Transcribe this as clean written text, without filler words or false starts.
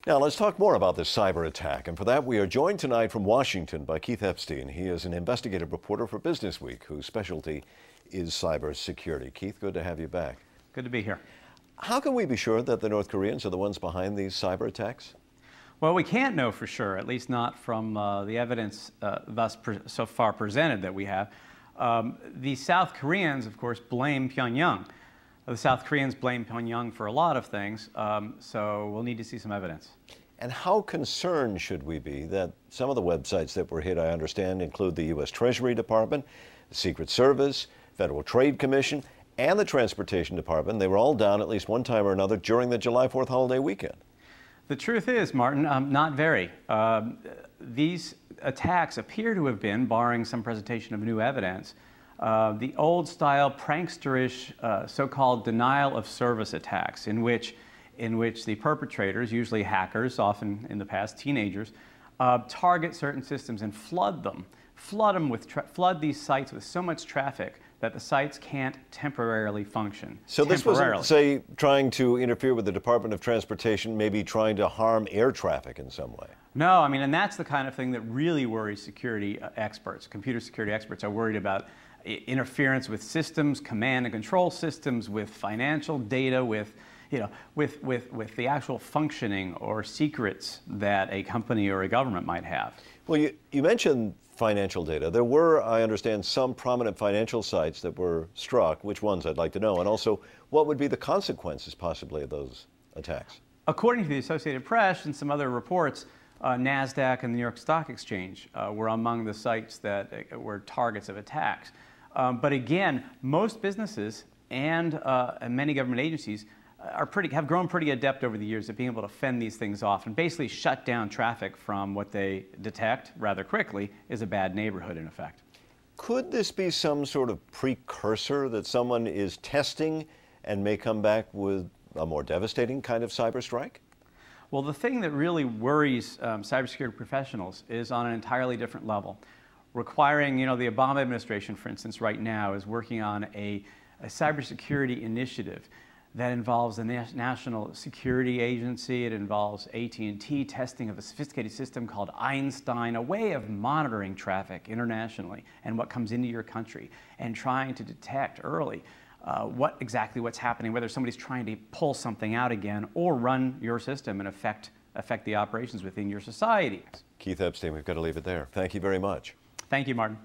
Now let's talk more about this cyber attack, and for that we are joined tonight from Washington by Keith Epstein. He is an investigative reporter for Business Week whose specialty is cybersecurity. Keith, good to have you back. Good to be here. How can we be sure that the North Koreans are the ones behind these cyber attacks? Well, we can't know for sure, at least not from the evidence so far presented that we have. The South Koreans, of course, blame Pyongyang. The South Koreans blame Pyongyang for a lot of things, so we'll need to see some evidence. And how concerned should we be that some of the websites that were hit, I understand, include the U.S. Treasury Department, the Secret Service, Federal Trade Commission, and the Transportation Department? They were all down at least one time or another during the July 4th holiday weekend. The truth is, Martin, not very. These attacks appear to have been, barring some presentation of new evidence, the old-style pranksterish so-called denial-of-service attacks, in which the perpetrators, usually hackers, often in the past teenagers, target certain systems and flood these sites with so much traffic that the sites can't temporarily function. So this wasn't, say, trying to interfere with the Department of Transportation, maybe trying to harm air traffic in some way? No, I mean, and that's the kind of thing that really worries security experts. Computer security experts are worried about interference with systems, command and control systems, with financial data, with the actual functioning or secrets that a company or a government might have. Well, you mentioned financial data. There were, I understand, some prominent financial sites that were struck. Which ones, I'd like to know. And also, what would be the consequences, possibly, of those attacks? According to the Associated Press and some other reports, NASDAQ and the New York Stock Exchange were among the sites that were targets of attacks. But again, most businesses and many government agencies have grown pretty adept over the years at being able to fend these things off and basically shut down traffic from what they detect rather quickly is a bad neighborhood, in effect. Could this be some sort of precursor that someone is testing and may come back with a more devastating kind of cyber strike? Well, the thing that really worries cybersecurity professionals is on an entirely different level. Requiring, the Obama administration, for instance, right now is working on a cybersecurity initiative that involves the National Security Agency. It involves AT&T testing of a sophisticated system called Einstein, a way of monitoring traffic internationally and what comes into your country and trying to detect early what's happening, whether somebody's trying to pull something out again or run your system and affect the operations within your society. Keith Epstein, we've got to leave it there. Thank you very much. Thank you, Martin.